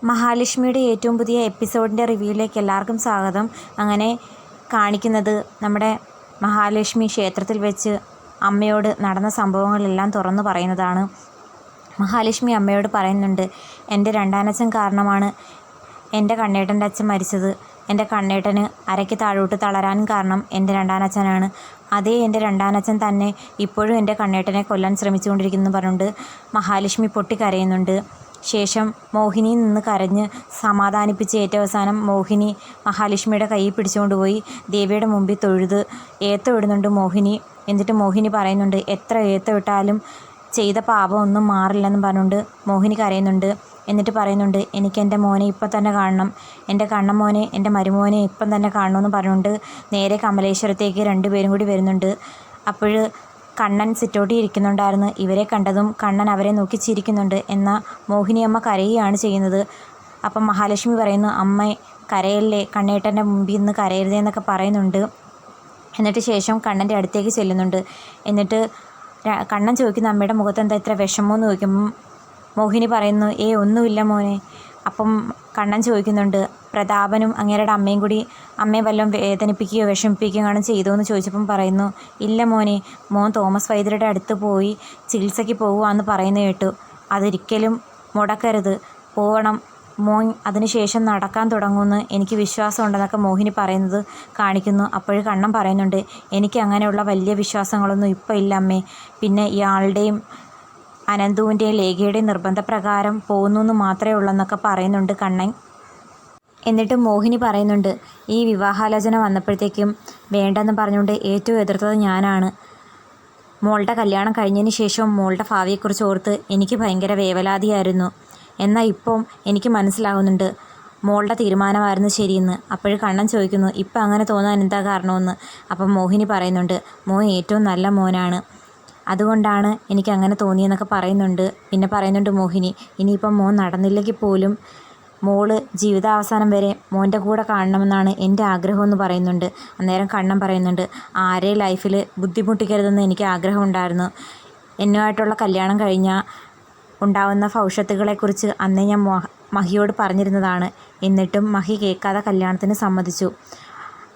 മഹാലക്ഷ്മിയുടെ ഏറ്റവും പുതിയ എപ്പിസോഡിൻ്റെ റിവ്യൂയിലേക്ക് എല്ലാവർക്കും സ്വാഗതം. അങ്ങനെ കാണിക്കുന്നത് നമ്മുടെ മഹാലക്ഷ്മി ക്ഷേത്രത്തിൽ വെച്ച് അമ്മയോട് നടന്ന സംഭവങ്ങളെല്ലാം തുറന്നു പറയുന്നതാണ്. മഹാലക്ഷ്മി അമ്മയോട് പറയുന്നുണ്ട്, എൻ്റെ രണ്ടാനച്ഛൻ കാരണമാണ് എൻ്റെ കണ്ണേട്ടൻ്റെ അച്ഛൻ മരിച്ചത്. എൻ്റെ കണ്ണേട്ടന് അരയ്ക്ക് താഴോട്ട് തളരാൻ കാരണം എൻ്റെ രണ്ടാനച്ഛനാണ്. അതേ എൻ്റെ രണ്ടാനച്ഛൻ തന്നെ ഇപ്പോഴും എൻ്റെ കണ്ണേട്ടനെ കൊല്ലാൻ ശ്രമിച്ചുകൊണ്ടിരിക്കുന്നു പറഞ്ഞുകൊണ്ട് മഹാലക്ഷ്മി പൊട്ടിക്കരയുന്നുണ്ട്. ശേഷം മോഹിനിയിൽ നിന്ന് കരഞ്ഞ് സമാധാനിപ്പിച്ച് ഏറ്റവും അവസാനം മോഹിനി മഹാലക്ഷ്മിയുടെ കൈ പിടിച്ചുകൊണ്ട് പോയി ദേവിയുടെ മുമ്പിൽ തൊഴുത് ഏത്തം ഇടുന്നുണ്ട് മോഹിനി. എന്നിട്ട് മോഹിനി പറയുന്നുണ്ട്, എത്ര ഏത്തം ഇട്ടാലും ചെയ്ത പാപം ഒന്നും മാറില്ലെന്ന് പറഞ്ഞുകൊണ്ട് മോഹിനി കരയുന്നുണ്ട്. എന്നിട്ട് പറയുന്നുണ്ട്, എനിക്ക് എൻ്റെ മോനെ ഇപ്പം തന്നെ കാണണം, എൻ്റെ കണ്ണൻ മോനെ, എൻ്റെ മരുമോനെ ഇപ്പം തന്നെ കാണണമെന്ന് പറഞ്ഞുകൊണ്ട് നേരെ കമലേശ്വരത്തേക്ക് രണ്ടുപേരും കൂടി വരുന്നുണ്ട്. അപ്പോൾ കണ്ണൻ സിറ്റോട്ടി ഇരിക്കുന്നുണ്ടായിരുന്നു. ഇവരെ കണ്ടതും കണ്ണൻ അവരെ നോക്കി ചിരിക്കുന്നുണ്ട്. എന്നാൽ മോഹിനിയമ്മ കരയുകയാണ് ചെയ്യുന്നത്. അപ്പം മഹാലക്ഷ്മി പറയുന്നു, അമ്മ കരയല്ലേ, കണ്ണേട്ടൻ്റെ മുമ്പിൽ നിന്ന് കരയരുതേ എന്നൊക്കെ പറയുന്നുണ്ട്. എന്നിട്ട് ശേഷം കണ്ണൻ്റെ അടുത്തേക്ക് ചെല്ലുന്നുണ്ട്. എന്നിട്ട് കണ്ണൻ ചോദിക്കുന്നു, അമ്മയുടെ മുഖത്ത് എന്താ ഇത്ര വിഷമമെന്ന് ചോദിക്കുമ്പം മോഹിനി പറയുന്നു, ഒന്നുമില്ല മോനെ. അപ്പം കണ്ണൻ ചോദിക്കുന്നുണ്ട്, പ്രതാപനും അങ്ങേരുടെ അമ്മയും കൂടി അമ്മയെ വല്ലതും വേദനിപ്പിക്കുകയോ വിഷമിപ്പിക്കുകയാണ് ചെയ്തോ എന്ന് ചോദിച്ചപ്പം പറയുന്നു, ഇല്ല മോനെ, മോൻ തോമസ് വൈദ്യരുടെ അടുത്ത് പോയി ചികിത്സയ്ക്ക് പോകുകയെന്ന് പറയുന്നത് കേട്ടു. അതൊരിക്കലും മുടക്കരുത്, പോകണം മോൻ, അതിനുശേഷം നടക്കാൻ തുടങ്ങുമെന്ന് എനിക്ക് വിശ്വാസമുണ്ടെന്നൊക്കെ മോഹിനി പറയുന്നത് കാണിക്കുന്നു. അപ്പോൾ കണ്ണൻ പറയുന്നുണ്ട്, എനിക്ക് അങ്ങനെയുള്ള വലിയ വിശ്വാസങ്ങളൊന്നും ഇപ്പം ഇല്ല അമ്മേ. പിന്നെ ഇയാളുടെയും അനന്തുവിൻ്റെയും ലേഖയുടെയും നിർബന്ധപ്രകാരം പോകുന്നു എന്ന് മാത്രമേ ഉള്ളൂ എന്നൊക്കെ പറയുന്നുണ്ട് കണ്ണൻ. എന്നിട്ട് മോഹിനി പറയുന്നുണ്ട്, ഈ വിവാഹാലോചന വന്നപ്പോഴത്തേക്കും വേണ്ടെന്ന് പറഞ്ഞുകൊണ്ട് ഏറ്റവും എതിർത്തത് ഞാനാണ്. മോളുടെ കല്യാണം കഴിഞ്ഞതിന് ശേഷം മോളുടെ ഭാവിയെക്കുറിച്ച് ഓർത്ത് എനിക്ക് ഭയങ്കര വേവലാതിയായിരുന്നു. എന്നാൽ ഇപ്പം എനിക്ക് മനസ്സിലാകുന്നുണ്ട് മോളുടെ തീരുമാനമായിരുന്നു ശരിയെന്ന്. അപ്പോൾ കണ്ണൻ ചോദിക്കുന്നു, ഇപ്പം അങ്ങനെ തോന്നാൻ എന്താ കാരണമെന്ന്. അപ്പം മോഹിനി പറയുന്നുണ്ട്, മോൻ ഏറ്റവും നല്ല മോനാണ്, അതുകൊണ്ടാണ് എനിക്ക് അങ്ങനെ തോന്നിയെന്നൊക്കെ പറയുന്നുണ്ട്. പിന്നെ പറയുന്നുണ്ട് മോഹിനി, ഇനിയിപ്പം മോൻ നടന്നില്ലെങ്കിൽ പോലും മോള് ജീവിതാവസാനം വരെ മോൻ്റെ കൂടെ കാണണമെന്നാണ് എൻ്റെ ആഗ്രഹമെന്ന് പറയുന്നുണ്ട്. അന്നേരം കണ്ണൻ പറയുന്നുണ്ട്, ആരെയും ലൈഫിൽ ബുദ്ധിമുട്ടിക്കരുതെന്ന് എനിക്ക് ആഗ്രഹമുണ്ടായിരുന്നു. എന്നുമായിട്ടുള്ള കല്യാണം കഴിഞ്ഞാൽ ഉണ്ടാവുന്ന ഭവിഷ്യത്തുകളെക്കുറിച്ച് അന്നേ ഞാൻ മഹിയോട് പറഞ്ഞിരുന്നതാണ്. എന്നിട്ടും മഹി കേൾക്കാതെ കല്യാണത്തിന് സമ്മതിച്ചു.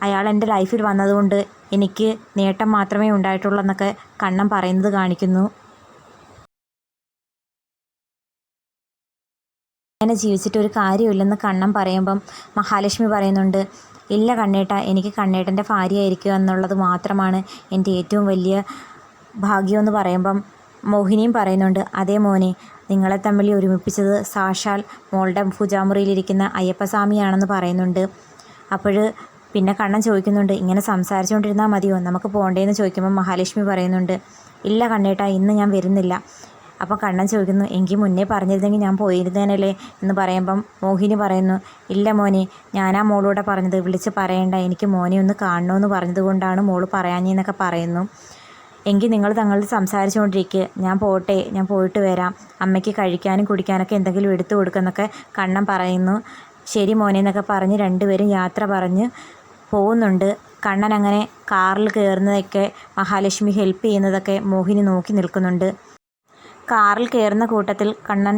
അയാൾ എൻ്റെ ലൈഫിൽ വന്നതുകൊണ്ട് എനിക്ക് നേട്ടം മാത്രമേ ഉണ്ടായിട്ടുള്ളൂ എന്നൊക്കെ കണ്ണൻ പറയുന്നത് കാണിക്കുന്നു. അങ്ങനെ ജീവിച്ചിട്ട് ഒരു കാര്യമില്ലെന്ന് കണ്ണൻ പറയുമ്പം മഹാലക്ഷ്മി പറയുന്നുണ്ട്, ഇല്ല കണ്ണേട്ട, എനിക്ക് കണ്ണേട്ടൻ്റെ ഭാര്യയായിരിക്കുക എന്നുള്ളത് മാത്രമാണ് എൻ്റെ ഏറ്റവും വലിയ ഭാഗ്യമെന്ന് പറയുമ്പം മോഹിനിയും പറയുന്നുണ്ട്, അതേ മോനെ, നിങ്ങളെ തമ്മിൽ ഒരുമിപ്പിച്ചത് സാക്ഷാൽ മോളുടെ പൂജാമുറിയിലിരിക്കുന്ന അയ്യപ്പസ്വാമിയാണെന്ന് പറയുന്നുണ്ട്. അപ്പോൾ പിന്നെ കണ്ണൻ ചോദിക്കുന്നുണ്ട്, ഇങ്ങനെ സംസാരിച്ചുകൊണ്ടിരുന്നാൽ മതിയോ, നമുക്ക് പോകണ്ടേന്ന് ചോദിക്കുമ്പോൾ മഹാലക്ഷ്മി പറയുന്നുണ്ട്, ഇല്ല കണ്ണേട്ട, ഇന്ന് ഞാൻ വരുന്നില്ല. അപ്പോൾ കണ്ണൻ ചോദിക്കുന്നു, എങ്കിൽ മുന്നേ പറഞ്ഞിരുന്നെങ്കിൽ ഞാൻ പോയിരുന്നേനല്ലേ എന്ന് പറയുമ്പം മോഹിനി പറയുന്നു, ഇല്ല മോനെ, ഞാനാ മോളോടെ പറഞ്ഞത്, വിളിച്ച് പറയണ്ട, എനിക്ക് മോനെ ഒന്ന് കാണണമെന്ന് പറഞ്ഞതുകൊണ്ടാണ് മോള് പറയാഞ്ഞെന്നൊക്കെ പറയുന്നു. എങ്കിൽ നിങ്ങൾ തങ്ങളിൽ സംസാരിച്ചുകൊണ്ടിരിക്കുക, ഞാൻ പോട്ടെ, ഞാൻ പോയിട്ട് വരാം, അമ്മയ്ക്ക് കഴിക്കാനും കുടിക്കാനൊക്കെ എന്തെങ്കിലും എടുത്തു കൊടുക്കുമെന്നൊക്കെ കണ്ണൻ പറയുന്നു. ശരി മോനെ എന്നൊക്കെ പറഞ്ഞ് രണ്ടുപേരും യാത്ര പറഞ്ഞ് പോകുന്നുണ്ട്. കണ്ണൻ അങ്ങനെ കാറിൽ കയറുന്നതൊക്കെ മഹാലക്ഷ്മി ഹെൽപ്പ് ചെയ്യുന്നതൊക്കെ മോഹിനി നോക്കി നിൽക്കുന്നുണ്ട്. കാറിൽ കയറുന്ന കൂട്ടത്തിൽ കണ്ണൻ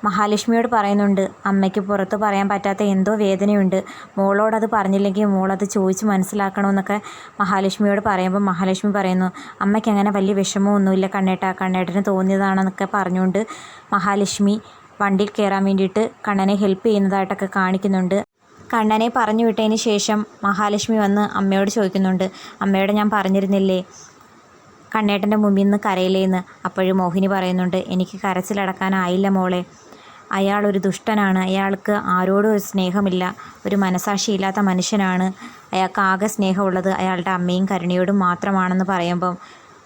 മഹാലക്ഷ്മിയോട് പറയുന്നുണ്ട്, അമ്മയ്ക്ക് പുറത്ത് പറയാൻ പറ്റാത്ത എന്തോ വേദനയുണ്ട്, മോളോടത് പറഞ്ഞില്ലെങ്കിൽ മോളത് ചോദിച്ച് മനസ്സിലാക്കണമെന്നൊക്കെ മഹാലക്ഷ്മിയോട് പറയുമ്പോൾ മഹാലക്ഷ്മി പറയുന്നു, അമ്മയ്ക്ക് അങ്ങനെ വലിയ വിഷമമൊന്നുമില്ല കണ്ണേട്ട, കണ്ണേട്ടന് തോന്നിയതാണെന്നൊക്കെ പറഞ്ഞുകൊണ്ട് മഹാലക്ഷ്മി വണ്ടിയിൽ കയറാൻ വേണ്ടിയിട്ട് കണ്ണനെ ഹെൽപ്പ് ചെയ്യുന്നതായിട്ടൊക്കെ കാണിക്കുന്നുണ്ട്. കണ്ണനെ പറഞ്ഞു വിട്ടതിന് ശേഷം മഹാലക്ഷ്മി വന്ന് അമ്മയോട് ചോദിക്കുന്നുണ്ട്, അമ്മയോട് ഞാൻ പറഞ്ഞിരുന്നില്ലേ കണ്ണേട്ടൻ്റെ മുമ്പിൽ നിന്ന് കരയില്ലേന്ന്. അപ്പോഴും മോഹിനി പറയുന്നുണ്ട്, എനിക്ക് കരച്ചിലടക്കാനായില്ല മോളെ, അയാളൊരു ദുഷ്ടനാണ്, അയാൾക്ക് ആരോടും ഒരു സ്നേഹമില്ല, ഒരു മനസാക്ഷിയില്ലാത്ത മനുഷ്യനാണ്, അയാൾക്ക് ആകെ സ്നേഹമുള്ളത് അയാളുടെ അമ്മയും കരുണയോടും മാത്രമാണെന്ന് പറയുമ്പം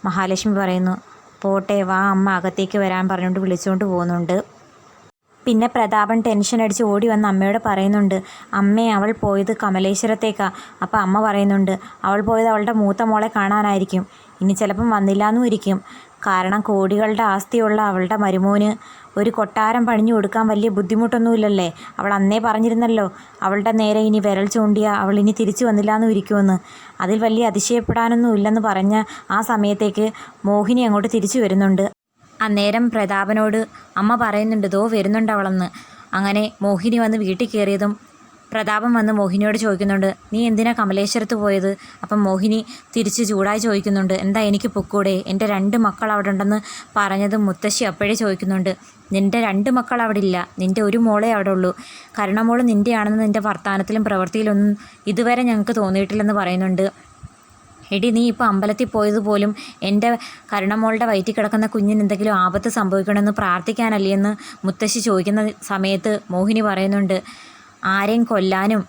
മഹാലക്ഷ്മി പറയുന്നു, പോട്ടെ വാ അമ്മ അകത്തേക്ക് വരാൻ പറഞ്ഞുകൊണ്ട് വിളിച്ചുകൊണ്ട് പോകുന്നുണ്ട്. പിന്നെ പ്രതാപൻ ടെൻഷൻ അടിച്ച് ഓടി വന്ന് അമ്മയോട് പറയുന്നുണ്ട്, അമ്മേ അവൾ പോയത് കമലേശ്വരത്തേക്കാണ്. അപ്പോൾ അമ്മ പറയുന്നുണ്ട്, അവൾ പോയത് അവളുടെ മൂത്ത മോളെ കാണാനായിരിക്കും, ഇനി ചിലപ്പം വന്നില്ലാന്നും ഇരിക്കും, കാരണം കോടികളുടെ ആസ്തിയുള്ള അവളുടെ മരുമോന് ഒരു കൊട്ടാരം പണിഞ്ഞു കൊടുക്കാൻ വലിയ ബുദ്ധിമുട്ടൊന്നുമില്ലല്ലേ, അവൾ അന്നേ പറഞ്ഞിരുന്നല്ലോ അവളുടെ നേരെ ഇനി വിരൽ ചൂണ്ടിയ അവൾ ഇനി തിരിച്ചു വന്നില്ലാന്നും ഇരിക്കുമെന്ന്, അതിൽ വലിയ അതിശയപ്പെടാനൊന്നും ഇല്ലെന്ന് പറഞ്ഞ ആ സമയത്തേക്ക് മോഹിനി അങ്ങോട്ട് തിരിച്ചു വരുന്നുണ്ട്. അന്നേരം പ്രതാപനോട് അമ്മ പറയുന്നുണ്ട്, ദോ വരുന്നുണ്ട് അവളെന്ന്. അങ്ങനെ മോഹിനി വന്ന് വീട്ടിൽ കയറിയതും പ്രതാപൻ വന്ന് മോഹിനിയോട് ചോദിക്കുന്നുണ്ട്, നീ എന്തിനാ കമലേശ്വരത്ത് പോയത്? അപ്പം മോഹിനി തിരിച്ച് ചൂടായി ചോദിക്കുന്നുണ്ട്, എന്താ എനിക്ക് പൊക്കൂടെ? എൻ്റെ 2 മക്കൾ അവിടെ ഉണ്ടെന്ന് പറഞ്ഞതും മുത്തശ്ശി അപ്പോഴേ ചോദിക്കുന്നുണ്ട്, നിൻ്റെ 2 മക്കൾ അവിടെ ഇല്ല, നിൻ്റെ ഒരു മോളെ അവിടെ ഉള്ളൂ. കരുണമോൾ നിൻ്റെയാണെന്ന് നിൻ്റെ വർത്തമാനത്തിലും പ്രവൃത്തിയിലൊന്നും ഇതുവരെ ഞങ്ങൾക്ക് തോന്നിയിട്ടില്ലെന്ന് പറയുന്നുണ്ട്. എടി, നീ ഇപ്പോൾ അമ്പലത്തിൽ പോയതുപോലും എൻ്റെ കരുണമോളുടെ വയറ്റിൽ കിടക്കുന്ന കുഞ്ഞിന് എന്തെങ്കിലും ആപത്ത് സംഭവിക്കണമെന്ന് പ്രാർത്ഥിക്കാനല്ലേ എന്ന് മുത്തശ്ശി ചോദിക്കുന്ന സമയത്ത് മോഹിനി പറയുന്നുണ്ട്, ആരെയും കൊല്ലാനും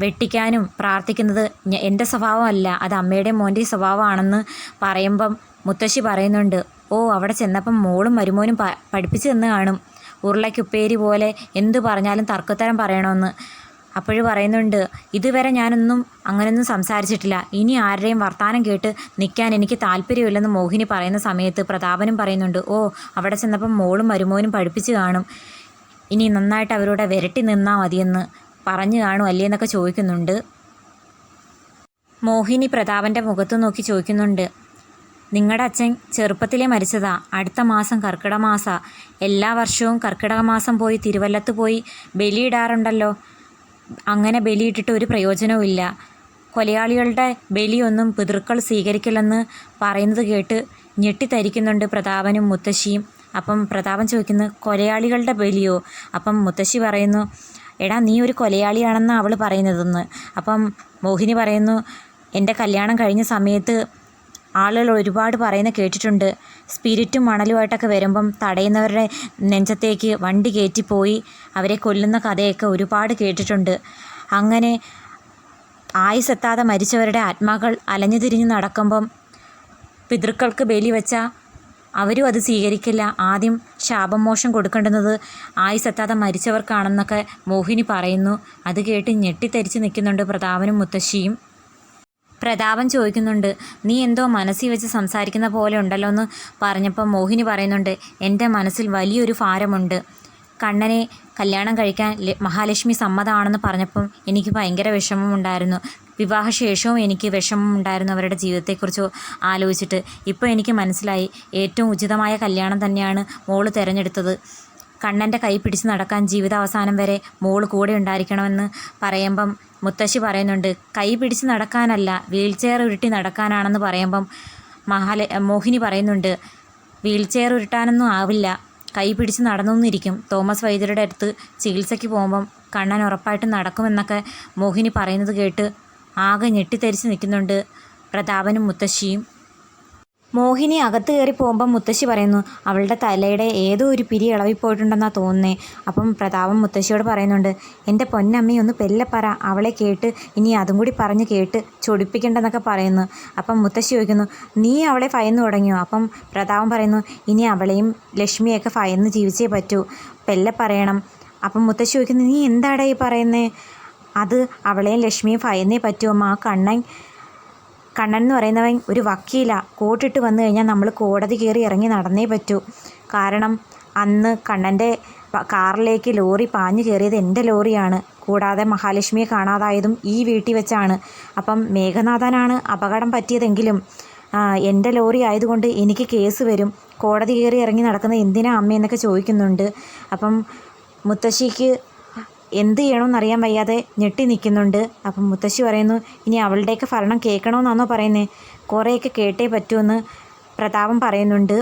വെട്ടിക്കാനും പ്രാർത്ഥിക്കുന്നത് എൻ്റെ സ്വഭാവമല്ല, അത് അമ്മയുടെയും മോൻ്റെയും സ്വഭാവമാണെന്ന് പറയുമ്പം മുത്തശ്ശി പറയുന്നുണ്ട്, ഓ അവിടെ ചെന്നപ്പം മോളും മരുമോനും പഠിപ്പിച്ചു തന്ന് കാണും, ഉരുളയ്ക്കുപ്പേരി പോലെ എന്തു പറഞ്ഞാലും തർക്കത്തരം പറയണമെന്ന്. അപ്പോഴും പറയുന്നുണ്ട്, ഇതുവരെ ഞാനൊന്നും അങ്ങനെയൊന്നും സംസാരിച്ചിട്ടില്ല, ഇനി ആരുടെയും വർത്താനം കേട്ട് നിൽക്കാൻ എനിക്ക് താല്പര്യമില്ലെന്ന് മോഹിനി പറയുന്ന സമയത്ത് പ്രതാപനും പറയുന്നുണ്ട്, ഓ അവിടെ ചെന്നപ്പം മോളും മരുമോനും പഠിപ്പിച്ചു കാണും, ഇനി നന്നായിട്ട് അവരോട് വിരട്ടി നിന്നാൽ മതിയെന്ന് പറഞ്ഞു കാണും അല്ലേ എന്നൊക്കെ ചോദിക്കുന്നുണ്ട്. മോഹിനി പ്രതാപൻ്റെ മുഖത്ത് നോക്കി ചോദിക്കുന്നുണ്ട്, നിങ്ങളുടെ അച്ഛൻ ചെറുപ്പത്തിലേ മരിച്ചതാ, അടുത്ത മാസം കർക്കിടക മാസമാണ്, എല്ലാ വർഷവും കർക്കിടക മാസം പോയി തിരുവല്ലത്ത് പോയി ബലിയിടാറുണ്ടല്ലോ, അങ്ങനെ ബലിയിട്ടിട്ട് ഒരു പ്രയോജനവും ഇല്ല, കൊലയാളികളുടെ ബലിയൊന്നും പിതൃക്കൾ സ്വീകരിക്കില്ലെന്ന് പറയുന്നത് കേട്ട് ഞെട്ടിത്തരിക്കുന്നുണ്ട് പ്രതാപനും മുത്തശ്ശിയും. അപ്പം പ്രതാപൻ ചോദിക്കുന്നു, കൊലയാളികളുടെ ബലിയോ? അപ്പം മുത്തശ്ശി പറയുന്നു, എടാ നീ ഒരു കൊലയാളിയാണെന്ന് അവൾ പറയുന്നതെന്ന്. അപ്പം മോഹിനി പറയുന്നു, എൻ്റെ കല്യാണം കഴിഞ്ഞ സമയത്ത് ആളുകൾ ഒരുപാട് പറയുന്ന കേട്ടിട്ടുണ്ട്, സ്പിരിറ്റും മണലുമായിട്ടൊക്കെ വരുമ്പം തടയുന്നവരുടെ നെഞ്ചത്തേക്ക് വണ്ടി കയറ്റിപ്പോയി അവരെ കൊല്ലുന്ന കഥയൊക്കെ ഒരുപാട് കേട്ടിട്ടുണ്ട്. അങ്ങനെ ആയുസ്സെത്താതെ മരിച്ചവരുടെ ആത്മാക്കൾ അലഞ്ഞു തിരിഞ്ഞ് നടക്കുമ്പം പിതൃക്കൾക്ക് ബലി വെച്ചാൽ അവരും അത് സ്വീകരിക്കില്ല, ആദ്യം ശാപമോഷം കൊടുക്കേണ്ടുന്നത് ആയുസ്സെത്താതെ മരിച്ചവർക്കാണെന്നൊക്കെ മോഹിനി പറയുന്നു. അത് കേട്ട് ഞെട്ടിത്തരിച്ച് നിൽക്കുന്നുണ്ട് പ്രതാപനും മുത്തശ്ശിയും. പ്രതാപൻ ചോദിക്കുന്നുണ്ട്, നീ എന്തോ മനസ്സിൽ വെച്ച് സംസാരിക്കുന്ന പോലെ ഉണ്ടല്ലോ എന്ന് പറഞ്ഞപ്പോൾ മോഹിനി പറയുന്നുണ്ട്, എൻ്റെ മനസ്സിൽ വലിയൊരു ഭാരമുണ്ട്. കണ്ണനെ കല്യാണം കഴിക്കാൻ മഹാലക്ഷ്മി സമ്മതമാണെന്ന് പറഞ്ഞപ്പം എനിക്ക് ഭയങ്കര വിഷമമുണ്ടായിരുന്നു, വിവാഹശേഷവും എനിക്ക് വിഷമമുണ്ടായിരുന്നു അവരുടെ ജീവിതത്തെക്കുറിച്ച് ആലോചിച്ചിട്ട്. ഇപ്പോൾ എനിക്ക് മനസ്സിലായി, ഏറ്റവും ഉചിതമായ കല്യാണം തന്നെയാണ് മോള് തിരഞ്ഞെടുത്തത്. കണ്ണൻ്റെ കൈ പിടിച്ച് നടക്കാൻ ജീവിതാവസാനം വരെ മോള് കൂടെ ഉണ്ടായിരിക്കണമെന്ന് പറയുമ്പം മുത്തശ്ശി പറയുന്നുണ്ട്, കൈ പിടിച്ച് നടക്കാനല്ല, വീൽ ചെയർ ഉരുട്ടി നടക്കാനാണെന്ന് പറയുമ്പം മോഹിനി പറയുന്നുണ്ട്, വീൽ ചെയർ ഉരുട്ടാനൊന്നും ആവില്ല, കൈ പിടിച്ച് നടന്നൊന്നിരിക്കും, തോമസ് വൈദ്യരുടെ അടുത്ത് ചികിത്സയ്ക്ക് പോകുമ്പം കണ്ണൻ ഉറപ്പായിട്ടും നടക്കുമെന്നൊക്കെ മോഹിനി പറയുന്നത് കേട്ട് ആകെ ഞെട്ടിത്തരിച്ച് നിൽക്കുന്നുണ്ട് പ്രതാപനും മുത്തശ്ശിയും. മോഹിനി അകത്ത് കയറി പോകുമ്പം മുത്തശ്ശി പറയുന്നു, അവളുടെ തലയുടെ ഏതോ ഒരു പിരി ഇളവിപ്പോയിട്ടുണ്ടെന്നാണ് തോന്നുന്നേ. അപ്പം പ്രതാപൻ മുത്തശ്ശിയോട് പറയുന്നുണ്ട്, എൻ്റെ പൊന്നമ്മയെ ഒന്ന് പെല്ലപ്പറ, അവളെ കേട്ട് ഇനി അതും കൂടി പറഞ്ഞ് കേട്ട് ചൊടിപ്പിക്കണ്ടെന്നൊക്കെ പറയുന്നു. അപ്പം മുത്തശ്ശി ചോദിക്കുന്നു, നീ അവളെ ഭയന്ന് തുടങ്ങിയോ? അപ്പം പ്രതാപൻ പറയുന്നു, ഇനി അവളെയും ലക്ഷ്മിയൊക്കെ ഭയന്ന് ജീവിച്ചേ പറ്റൂ, പെല്ല പറയണം. അപ്പം മുത്തശ്ശി ചോദിക്കുന്നു, നീ എന്താടാ ഈ പറയുന്നേ? അത് അവളെയും ലക്ഷ്മിയും ഭയന്നേ പറ്റുമോ? ആ കണ്ണൻ എന്ന് പറയുന്നവൻ ഒരു വക്കീലാണ്, കോട്ടിട്ട് വന്നു കഴിഞ്ഞാൽ നമ്മൾ കോടതി കയറി ഇറങ്ങി നടന്നേ പറ്റൂ. കാരണം അന്ന് കണ്ണൻ്റെ കാറിലേക്ക് ലോറി പാഞ്ഞു കയറിയത് എൻ്റെ ലോറിയാണ്, കൂടാതെ മഹാലക്ഷ്മിയെ കാണാതായതും ഈ വീട്ടിൽ വെച്ചാണ്. അപ്പം മേഘനാഥനാണ് അപകടം പറ്റിയതെങ്കിലും എൻ്റെ ലോറി ആയതുകൊണ്ട് എനിക്ക് കേസ് വരും, കോടതി കയറി ഇറങ്ങി നടക്കുന്നത് എന്തിനാ അമ്മയെന്നൊക്കെ ചോദിക്കുന്നുണ്ട്. അപ്പം മുത്തശ്ശിക്ക് എന്ത് ചെയ്യണമെന്നറിയാൻ വയ്യാതെ ഞെട്ടി നിൽക്കുന്നുണ്ട്. അപ്പം മുത്തശ്ശി പറയുന്നു, ഇനി അവളുടെയൊക്കെ ഭരണം കേൾക്കണമെന്നാണോ പറയുന്നത്? കുറേയൊക്കെ കേട്ടേ പറ്റുമെന്ന് പ്രതാപൻ പറയുന്നുണ്ട്.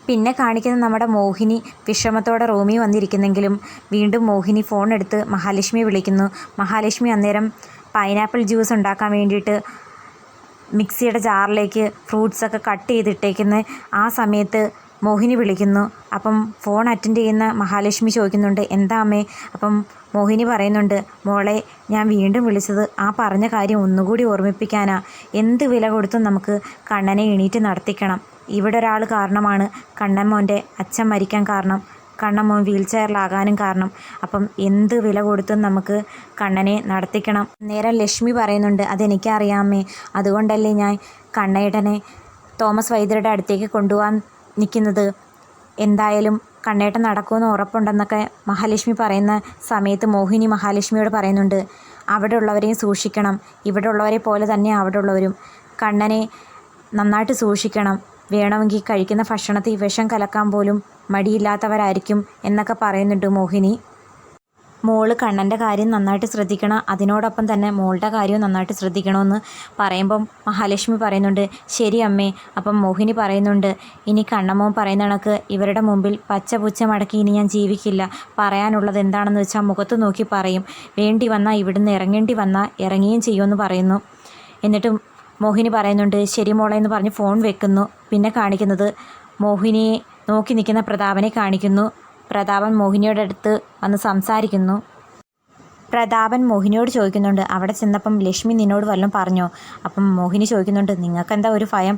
പിന്നെ കാണിക്കുന്ന നമ്മുടെ മോഹിനി വിഷമത്തോടെ റൂമിൽ വന്നിരിക്കുന്നെങ്കിലും വീണ്ടും മോഹിനി ഫോൺ എടുത്ത് മഹാലക്ഷ്മിയെ വിളിക്കുന്നു. മഹാലക്ഷ്മി അന്നേരം പൈനാപ്പിൾ ജ്യൂസ് ഉണ്ടാക്കാൻ വേണ്ടിയിട്ട് മിക്സിയുടെ ജാറിലേക്ക് ഫ്രൂട്ട്സൊക്കെ കട്ട് ചെയ്തിട്ടേക്കുന്ന ആ സമയത്ത് മോഹിനി വിളിക്കുന്നു. അപ്പം ഫോൺ അറ്റൻഡ് ചെയ്യുന്ന മഹാലക്ഷ്മി ചോദിക്കുന്നുണ്ട്, എന്താ അമ്മേ? അപ്പം മോഹിനി പറയുന്നുണ്ട്, മോളെ ഞാൻ വീണ്ടും വിളിച്ചത് ആ പറഞ്ഞ കാര്യം ഒന്നുകൂടി ഓർമ്മിപ്പിക്കാനാ. എന്ത് വില കൊടുത്തും നമുക്ക് കണ്ണനെ എണീറ്റ് നടത്തിക്കണം. ഇവിടെ ഒരാൾ കാരണമാണ് കണ്ണൻ മോൻ്റെ അച്ഛൻ മരിക്കാൻ കാരണം, കണ്ണൻ മോൻ വീൽ ചെയറിലാകാനും കാരണം. അപ്പം എന്ത് വില കൊടുത്തും നമുക്ക് കണ്ണനെ നടത്തിക്കണം. നേരം ലക്ഷ്മി പറയുന്നുണ്ട്, അതെനിക്കറിയാമേ, അതുകൊണ്ടല്ലേ ഞാൻ കണ്ണേട്ടനെ തോമസ് വൈദ്യരുടെ അടുത്തേക്ക് കൊണ്ടുപോകാൻ നിൽക്കുന്നത്. എന്തായാലും കണ്ണേട്ടൻ നടക്കുമെന്ന് ഉറപ്പുണ്ടെന്നൊക്കെ മഹാലക്ഷ്മി പറയുന്ന സമയത്ത് മോഹിനി മഹാലക്ഷ്മിയോട് പറയുന്നുണ്ട്, അവിടെ ഉള്ളവരെയും സൂക്ഷിക്കണം, ഇവിടെ ഉള്ളവരെ പോലെ തന്നെ അവിടെ ഉള്ളവരും, കണ്ണനെ നന്നായിട്ട് സൂക്ഷിക്കണം, വേണമെങ്കിൽ കഴിക്കുന്ന ഭക്ഷണത്തിൽ വിഷം കലക്കാൻ പോലും മടിയില്ലാത്തവരായിരിക്കും എന്നൊക്കെ പറയുന്നുണ്ട് മോഹിനി. മോള് കണ്ണൻ്റെ കാര്യം നന്നായിട്ട് ശ്രദ്ധിക്കണം, അതിനോടൊപ്പം തന്നെ മോളുടെ കാര്യവും നന്നായിട്ട് ശ്രദ്ധിക്കണമെന്ന് പറയുമ്പം മഹാലക്ഷ്മി പറയുന്നുണ്ട് ശരി അമ്മേ. അപ്പം മോഹിനി പറയുന്നുണ്ട് ഇനി കണ്ണമ്മോൻ പറയുന്ന കണക്ക് ഇവരുടെ മുമ്പിൽ പച്ച പുച്ച മടക്കി ഇനി ഞാൻ ജീവിക്കില്ല. പറയാനുള്ളത് എന്താണെന്ന് വെച്ചാൽ മുഖത്ത് നോക്കി പറയും. വേണ്ടി വന്നാൽ ഇവിടുന്ന് ഇറങ്ങേണ്ടി വന്നാൽ ഇറങ്ങുകയും ചെയ്യുമെന്ന് പറയുന്നു. എന്നിട്ടും മോഹിനി പറയുന്നുണ്ട് ശരി മോളെ എന്ന് പറഞ്ഞ് ഫോൺ വെക്കുന്നു. പിന്നെ കാണിക്കുന്നത് മോഹിനിയെ നോക്കി നിൽക്കുന്ന പ്രതാപനെ കാണിക്കുന്നു. പ്രതാപൻ മോഹിനിയുടെ അടുത്ത് വന്ന് സംസാരിക്കുന്നു. പ്രതാപൻ മോഹിനിയോട് ചോദിക്കുന്നുണ്ട് അവിടെ ചെന്നപ്പം ലക്ഷ്മി നിന്നോട് വല്ലതും പറഞ്ഞോ? അപ്പം മോഹിനി ചോദിക്കുന്നുണ്ട് നിങ്ങൾക്കെന്താ ഒരു ഭയം?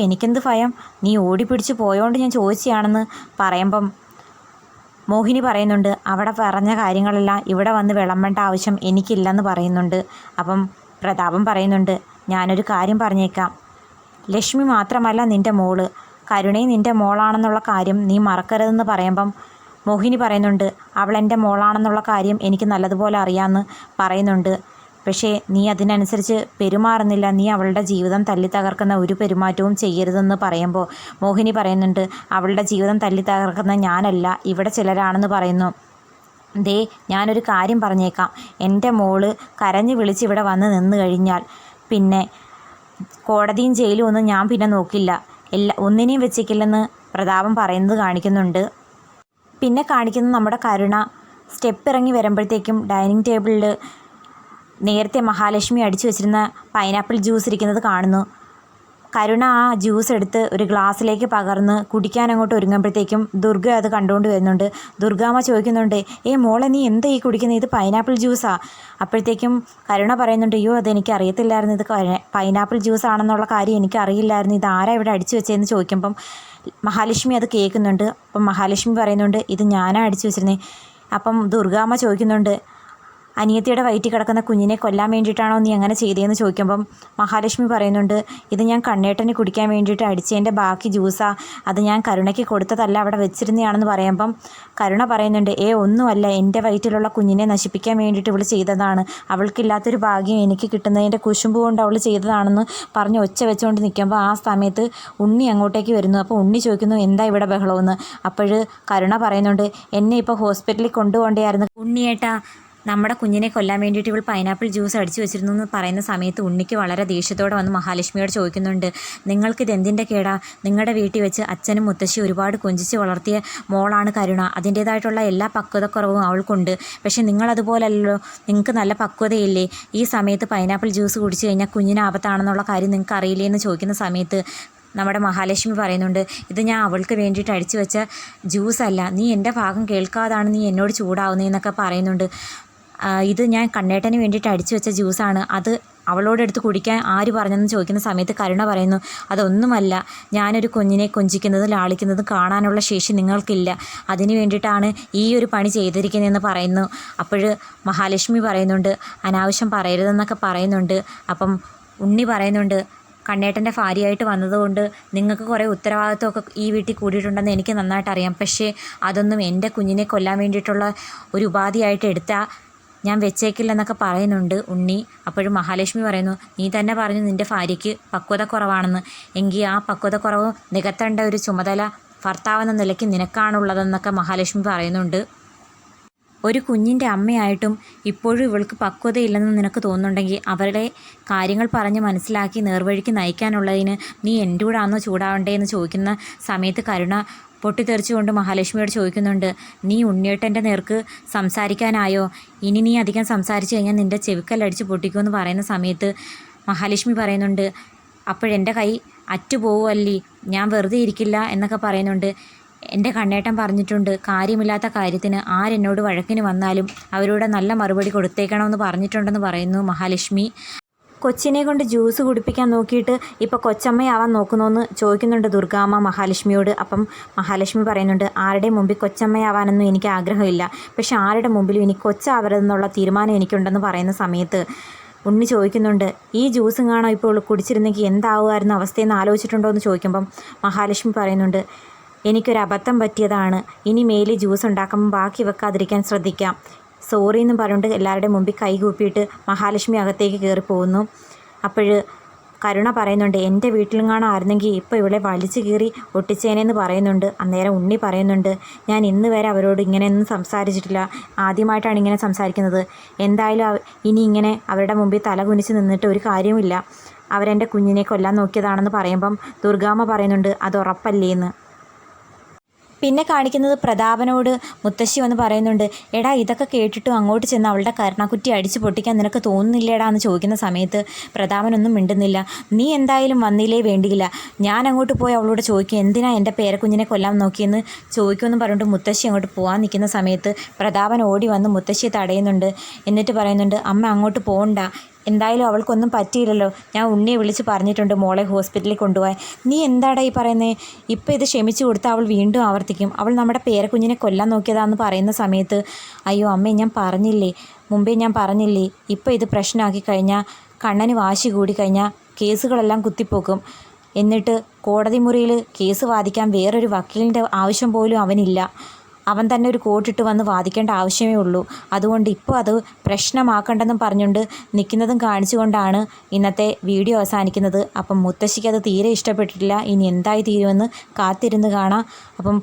എനിക്കെന്ത് ഭയം, നീ ഓടിപ്പിടിച്ച് പോയോണ്ട് ഞാൻ ചോദിച്ചതാണെന്ന് പറയുമ്പം മോഹിനി പറയുന്നുണ്ട് അവിടെ പറഞ്ഞ കാര്യങ്ങളെല്ലാം ഇവിടെ വന്ന് വിളമ്പേണ്ട ആവശ്യം എനിക്കില്ലെന്ന് പറയുന്നുണ്ട്. അപ്പം പ്രതാപൻ പറയുന്നുണ്ട് ഞാനൊരു കാര്യം പറഞ്ഞേക്കാം, ലക്ഷ്മി മാത്രമല്ല നിൻ്റെ മോള്, കരുണയും നിൻ്റെ മോളാണെന്നുള്ള കാര്യം നീ മറക്കരുതെന്ന് പറയുമ്പം മോഹിനി പറയുന്നുണ്ട് അവൾ എൻ്റെ മോളാണെന്നുള്ള കാര്യം എനിക്ക് നല്ലതുപോലെ അറിയാമെന്ന് പറയുന്നുണ്ട്. പക്ഷേ നീ അതിനനുസരിച്ച് പെരുമാറുന്നില്ല, നീ അവളുടെ ജീവിതം തല്ലി തകർക്കുന്ന ഒരു പെരുമാറ്റവും ചെയ്യരുതെന്ന് പറയുമ്പോൾ മോഹിനി പറയുന്നുണ്ട് അവളുടെ ജീവിതം തല്ലി തകർക്കുന്ന ഞാനല്ല, ഇവിടെ ചിലരാണെന്ന് പറയുന്നു. ഞാനൊരു കാര്യം പറഞ്ഞേക്കാം, എൻ്റെ മോള് കരഞ്ഞു വിളിച്ച് ഇവിടെ വന്ന് നിന്ന് കഴിഞ്ഞാൽ പിന്നെ കോടതിയും ജയിലും ഒന്നും ഞാൻ പിന്നെ നോക്കില്ല, ഒന്നിനെയും വെച്ചേക്കില്ലെന്ന് പ്രതാപൻ പറയുന്നത് കാണിക്കുന്നുണ്ട്. പിന്നെ കാണിക്കുന്നത് നമ്മുടെ കരുണ സ്റ്റെപ്പ് ഇറങ്ങി വരുമ്പോഴത്തേക്കും ഡൈനിങ് ടേബിളിൽ നേരത്തെ മഹാലക്ഷ്മി അടിച്ചു വെച്ചിരുന്ന പൈനാപ്പിൾ ജ്യൂസ് ഇരിക്കുന്നത് കാണുന്നു. കരുണ ആ ജ്യൂസ് എടുത്ത് ഒരു ഗ്ലാസ്സിലേക്ക് പകർന്ന് കുടിക്കാൻ അങ്ങോട്ട് ഒരുങ്ങുമ്പോഴത്തേക്കും ദുർഗ അത് കണ്ടുകൊണ്ട് വരുന്നുണ്ട്. ദുർഗാമ്മ ചോദിക്കുന്നുണ്ട് മോളെ നീ എന്താ ഈ കുടിക്കുന്നത്, ഇത് പൈനാപ്പിൾ ജ്യൂസാ? അപ്പോഴത്തേക്കും കരുണ പറയുന്നുണ്ട് അയ്യോ അതെനിക്ക് അറിയത്തില്ലായിരുന്നു, ഇത് പൈനാപ്പിൾ ജ്യൂസ് ആണെന്നുള്ള കാര്യം എനിക്കറിയില്ലായിരുന്നു, ഇത് ആരാ ഇവിടെ അടിച്ചു വെച്ചതെന്ന് ചോദിക്കുമ്പം മഹാലക്ഷ്മി അത് കേൾക്കുന്നുണ്ട്. അപ്പം മഹാലക്ഷ്മി പറയുന്നുണ്ട് ഇത് ഞാനാ അടിച്ചു വെച്ചിരുന്നത്. അപ്പം ദുർഗാമ്മ ചോദിക്കുന്നുണ്ട് അനിയത്തിയുടെ വയറ്റിൽ കിടക്കുന്ന കുഞ്ഞിനെ കൊല്ലാൻ വേണ്ടിയിട്ടാണോ നീ അങ്ങനെ ചെയ്തതെന്ന് ചോദിക്കുമ്പം മഹാലക്ഷ്മി പറയുന്നുണ്ട് ഇത് ഞാൻ കണ്ണേട്ടന് കുടിക്കാൻ വേണ്ടിയിട്ട് അടിച്ചതിൻ്റെ ബാക്കി ജ്യൂസാ, അത് ഞാൻ കരുണയ്ക്ക് കൊടുത്തതല്ല അവിടെ വെച്ചിരുന്നതാണെന്ന് പറയുമ്പം കരുണ പറയുന്നുണ്ട് ഒന്നുമല്ല, എൻ്റെ വയറ്റിലുള്ള കുഞ്ഞിനെ നശിപ്പിക്കാൻ വേണ്ടിയിട്ട് ഇവൾ ചെയ്തതാണ്, അവൾക്കില്ലാത്തൊരു ഭാഗ്യം എനിക്ക് കിട്ടുന്നതിൻ്റെ കുശുമ്പ് കൊണ്ട് അവൾ ചെയ്തതാണെന്ന് പറഞ്ഞ് ഒച്ച വെച്ചുകൊണ്ട് നിൽക്കുമ്പോൾ ആ സമയത്ത് ഉണ്ണി അങ്ങോട്ടേക്ക് വരുന്നു. അപ്പോൾ ഉണ്ണി ചോദിക്കുന്നു എന്താ ഇവിടെ ബഹളമെന്ന്. അപ്പോൾ കരുണ പറയുന്നുണ്ട് എന്നെ ഇപ്പോൾ ഹോസ്പിറ്റലിൽ കൊണ്ടുപോകേണ്ടതായിരുന്നു ഉണ്ണിയേട്ടാ, നമ്മുടെ കുഞ്ഞിനെ കൊല്ലാൻ വേണ്ടിയിട്ട് ഇവൾ പൈനാപ്പിൾ ജ്യൂസ് അടിച്ചു വെച്ചിരുന്നു എന്ന് പറയുന്ന സമയത്ത് ഉണ്ണിക്ക് വളരെ ദേഷ്യത്തോടെ വന്ന് മഹാലക്ഷ്മിയോട് ചോദിക്കുന്നുണ്ട് നിങ്ങൾക്കിത് എന്തിൻ്റെ കേടാ, നിങ്ങളുടെ വീട്ടിൽ വെച്ച് അച്ഛനും മുത്തശ്ശി ഒരുപാട് കൊഞ്ചിച്ച് വളർത്തിയ മോളാണ് കരുണ, അതിൻ്റേതായിട്ടുള്ള എല്ലാ പക്വതക്കുറവും അവൾക്കുണ്ട്, പക്ഷേ നിങ്ങളതുപോലല്ലോ, നിങ്ങൾക്ക് നല്ല പക്വതയില്ലേ, ഈ സമയത്ത് പൈനാപ്പിൾ ജ്യൂസ് കുടിച്ചു കഴിഞ്ഞാൽ കുഞ്ഞിന് ആപത്താണെന്നുള്ള കാര്യം നിങ്ങൾക്ക് അറിയില്ലേ എന്ന് ചോദിക്കുന്ന സമയത്ത് നമ്മുടെ മഹാലക്ഷ്മി പറയുന്നുണ്ട് ഇത് ഞാൻ അവൾക്ക് വേണ്ടിയിട്ട് അടിച്ചു വെച്ച ജ്യൂസല്ല, നീ എൻ്റെ ഭാഗം കേൾക്കാതാണ് നീ എന്നോട് ചൂടാവുന്നതെന്നൊക്കെ പറയുന്നുണ്ട്. ഇത് ഞാൻ കണ്ണേട്ടന് വേണ്ടിയിട്ട് അടിച്ചു വെച്ച ജ്യൂസാണ്, അത് അവളോടെടുത്ത് കുടിക്കാൻ ആര് പറഞ്ഞെന്ന് ചോദിക്കുന്ന സമയത്ത് കരുണ പറയുന്നു അതൊന്നുമല്ല, ഞാനൊരു കുഞ്ഞിനെ കൊഞ്ചിക്കുന്നതും ലാളിക്കുന്നതും കാണാനുള്ള ശേഷി നിങ്ങൾക്കില്ല, അതിന് വേണ്ടിയിട്ടാണ് ഈ ഒരു പണി ചെയ്തിരിക്കുന്നതെന്ന് പറയുന്നു. അപ്പോൾ മഹാലക്ഷ്മി പറയുന്നുണ്ട് അനാവശ്യം പറയരുതെന്നൊക്കെ പറയുന്നുണ്ട്. അപ്പം ഉണ്ണി പറയുന്നുണ്ട് കണ്ണേട്ടൻ്റെ ഭാര്യയായിട്ട് വന്നതുകൊണ്ട് നിങ്ങൾക്ക് കുറേ ഉത്തരവാദിത്വമൊക്കെ ഈ വീട്ടിൽ കൂടിയിട്ടുണ്ടെന്ന് എനിക്ക് നന്നായിട്ട് അറിയാം, പക്ഷേ അതൊന്നും എൻ്റെ കുഞ്ഞിനെ കൊല്ലാൻ വേണ്ടിയിട്ടുള്ള ഒരു ഉപാധിയായിട്ട് എടുത്താൽ ഞാൻ വെച്ചേക്കില്ലെന്നൊക്കെ പറയുന്നുണ്ട് ഉണ്ണി. അപ്പോഴും മഹാലക്ഷ്മി പറയുന്നു നീ തന്നെ പറഞ്ഞു നിൻ്റെ ഭാര്യയ്ക്ക് പക്വത കുറവാണെന്ന്, എങ്കിൽ ആ പക്വത കുറവ് നികത്തേണ്ട ഒരു ചുമതല ഭർത്താവെന്ന നിലയ്ക്ക് നിനക്കാണുള്ളതെന്നൊക്കെ മഹാലക്ഷ്മി പറയുന്നുണ്ട്. ഒരു കുഞ്ഞിൻ്റെ അമ്മയായിട്ടും ഇപ്പോഴും ഇവൾക്ക് പക്വതയില്ലെന്ന് നിനക്ക് തോന്നുന്നുണ്ടെങ്കിൽ അവരുടെ കാര്യങ്ങൾ പറഞ്ഞ് മനസ്സിലാക്കി നേർവഴിക്ക് നയിക്കാനുള്ളതിന് നീ എൻ്റെ കൂടെ ആണോ ചൂടാവണ്ടേ എന്ന് ചോദിക്കുന്ന സമയത്ത് കരുണ പൊട്ടിത്തെറിച്ചുകൊണ്ട് മഹാലക്ഷ്മിയോട് ചോദിക്കുന്നുണ്ട് നീ ഉണ്ണിയേട്ടൻ്റെ നേർക്ക് സംസാരിക്കാനായോ, ഇനി നീ അധികം സംസാരിച്ചു കഴിഞ്ഞാൽ നിൻ്റെ ചെവിക്കല്ലടിച്ച് പൊട്ടിക്കുമെന്ന് പറയുന്ന സമയത്ത് മഹാലക്ഷ്മി പറയുന്നുണ്ട് അപ്പോഴെൻ്റെ കൈ അറ്റുപോവുമല്ലേ, ഞാൻ വെറുതെ ഇരിക്കില്ല എന്നൊക്കെ പറയുന്നുണ്ട്. എൻ്റെ കണ്ണേട്ടൻ പറഞ്ഞിട്ടുണ്ട് കാര്യമില്ലാത്ത കാര്യത്തിന് ആരെന്നോട് വഴക്കിന് വന്നാലും അവരോട് നല്ല മറുപടി കൊടുത്തേക്കണമെന്ന് പറഞ്ഞിട്ടുണ്ടെന്ന് പറയുന്നു മഹാലക്ഷ്മി. കൊച്ചിനെ കൊണ്ട് ജ്യൂസ് കുടിപ്പിക്കാൻ നോക്കിയിട്ട് ഇപ്പോൾ കൊച്ചമ്മയാവാൻ നോക്കുന്നുവെന്ന് ചോദിക്കുന്നുണ്ട് ദുർഗാമ്മ മഹാലക്ഷ്മിയോട്. അപ്പം മഹാലക്ഷ്മി പറയുന്നുണ്ട് ആരുടെ മുമ്പിൽ കൊച്ചമ്മയാവാനൊന്നും എനിക്ക് ആഗ്രഹമില്ല, പക്ഷെ ആരുടെ മുമ്പിലും ഇനി കൊച്ചാവരുതെന്നുള്ള തീരുമാനം എനിക്കുണ്ടെന്ന് പറയുന്ന സമയത്ത് ഉണ്ണി ചോദിക്കുന്നുണ്ട് ഈ ജ്യൂസും കാണോ ഇപ്പോൾ കുടിച്ചിരുന്നെങ്കിൽ എന്താവുമായിരുന്നു അവസ്ഥയെന്ന് ആലോചിച്ചിട്ടുണ്ടോ എന്ന് ചോദിക്കുമ്പം മഹാലക്ഷ്മി പറയുന്നുണ്ട് എനിക്കൊരബദ്ധം പറ്റിയതാണ്, ഇനി മേലിൽ ജ്യൂസ് ഉണ്ടാക്കുമ്പോൾ ബാക്കി വെക്കാതിരിക്കാൻ ശ്രദ്ധിക്കാം, സോറി എന്ന് പറഞ്ഞുകൊണ്ട് എല്ലാവരുടെയും മുമ്പിൽ കൈകൂപ്പിയിട്ട് മഹാലക്ഷ്മി അകത്തേക്ക് കയറി പോകുന്നു. അപ്പോൾ കരുണ പറയുന്നുണ്ട്, എൻ്റെ വീട്ടിലെങ്ങാണായിരുന്നെങ്കിൽ ഇപ്പോൾ ഇവളെ വലിച്ചു കീറി ഒട്ടിച്ചേനെന്ന് പറയുന്നുണ്ട്. അന്നേരം ഉണ്ണി പറയുന്നുണ്ട്, ഞാൻ ഇന്ന് വരെ അവരോട് ഇങ്ങനെയൊന്നും സംസാരിച്ചിട്ടില്ല, ആദ്യമായിട്ടാണ് ഇങ്ങനെ സംസാരിക്കുന്നത്. എന്തായാലും ഇനി ഇങ്ങനെ അവരുടെ മുമ്പിൽ തല കുനിച്ച് നിന്നിട്ട് ഒരു കാര്യവുമില്ല. അവരെൻ്റെ കുഞ്ഞിനെ കൊല്ലാൻ നോക്കിയതാണെന്ന് പറയുമ്പം ദുർഗാമ്മ പറയുന്നുണ്ട്, അത് ഉറപ്പല്ലേന്ന്. പിന്നെ കാണിക്കുന്നത് പ്രതാപനോട് മുത്തശ്ശി വന്ന് പറയുന്നുണ്ട്, എടാ ഇതൊക്കെ കേട്ടിട്ടും അങ്ങോട്ട് ചെന്ന് അവളുടെ കരുണക്കുറ്റി അടിച്ചു പൊട്ടിക്കാൻ നിനക്ക് തോന്നുന്നില്ലേടാ എന്ന് ചോദിക്കുന്ന സമയത്ത് പ്രതാപനൊന്നും മിണ്ടുന്നില്ല. നീ എന്തായാലും വന്നില്ലേ വേണ്ടിയില്ല, ഞാൻ അങ്ങോട്ട് പോയി അവളോട് ചോദിക്കും, എന്തിനാ എൻ്റെ പേരക്കുഞ്ഞിനെ കൊല്ലാൻ നോക്കിയെന്ന് ചോദിക്കുമെന്ന് പറഞ്ഞിട്ട് മുത്തശ്ശി അങ്ങോട്ട് പോകാൻ നിൽക്കുന്ന സമയത്ത് പ്രതാപൻ ഓടി വന്ന് മുത്തശ്ശിയെ തടയുന്നുണ്ട്. എന്നിട്ട് പറയുന്നുണ്ട്, അമ്മ അങ്ങോട്ട് പോകണ്ട, എന്തായാലും അവൾക്കൊന്നും പറ്റിയില്ലല്ലോ, ഞാൻ ഉണ്ണിയെ വിളിച്ച് പറഞ്ഞിട്ടുണ്ട് മോളെ ഹോസ്പിറ്റലിൽ കൊണ്ടുപോകാൻ. നീ എന്താടാ ഈ പറയുന്നത്? ഇപ്പോൾ ഇത് ക്ഷമിച്ചു കൊടുത്താൽ അവൾ വീണ്ടും ആവർത്തിക്കും, അവൾ നമ്മുടെ പേരക്കുഞ്ഞിനെ കൊല്ലാൻ നോക്കിയതാണെന്ന് പറയുന്ന സമയത്ത്, അയ്യോ അമ്മേ, ഞാൻ പറഞ്ഞില്ലേ, മുമ്പേ ഞാൻ പറഞ്ഞില്ലേ, ഇപ്പോൾ ഇത് പ്രശ്നമാക്കി കഴിഞ്ഞാൽ കണ്ണന് വാശി കൂടി കഴിഞ്ഞാൽ കേസുകളെല്ലാം കുത്തിപ്പോക്കും. എന്നിട്ട് കോടതി മുറിയിൽ കേസ് വാദിക്കാൻ വേറൊരു വക്കീലിൻ്റെ ആവശ്യം പോലും അവനില്ല. അവൻ തന്നെ ഒരു കോട്ടിട്ട് വന്ന് വാദിക്കേണ്ട ആവശ്യമേ ഉള്ളൂ. അതുകൊണ്ട് ഇപ്പോൾ അത് പ്രശ്നമാക്കണ്ടെന്നും പറഞ്ഞുകൊണ്ട് നിൽക്കുന്നതും കാണിച്ചുകൊണ്ടാണ് ഇന്നത്തെ വീഡിയോ അവസാനിക്കുന്നത്. അപ്പം മുത്തശ്ശിക്ക് അത് തീരെ ഇഷ്ടപ്പെട്ടിട്ടില്ല. ഇനി എന്തായി തീരുമെന്ന് കാത്തിരുന്ന് കാണാം. അപ്പം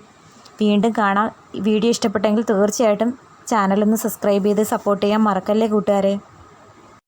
വീണ്ടും കാണാം. വീഡിയോ ഇഷ്ടപ്പെട്ടെങ്കിൽ തീർച്ചയായിട്ടും ചാനലൊന്ന് സബ്സ്ക്രൈബ് ചെയ്ത് സപ്പോർട്ട് ചെയ്യാൻ മറക്കല്ലേ കൂട്ടുകാരെ.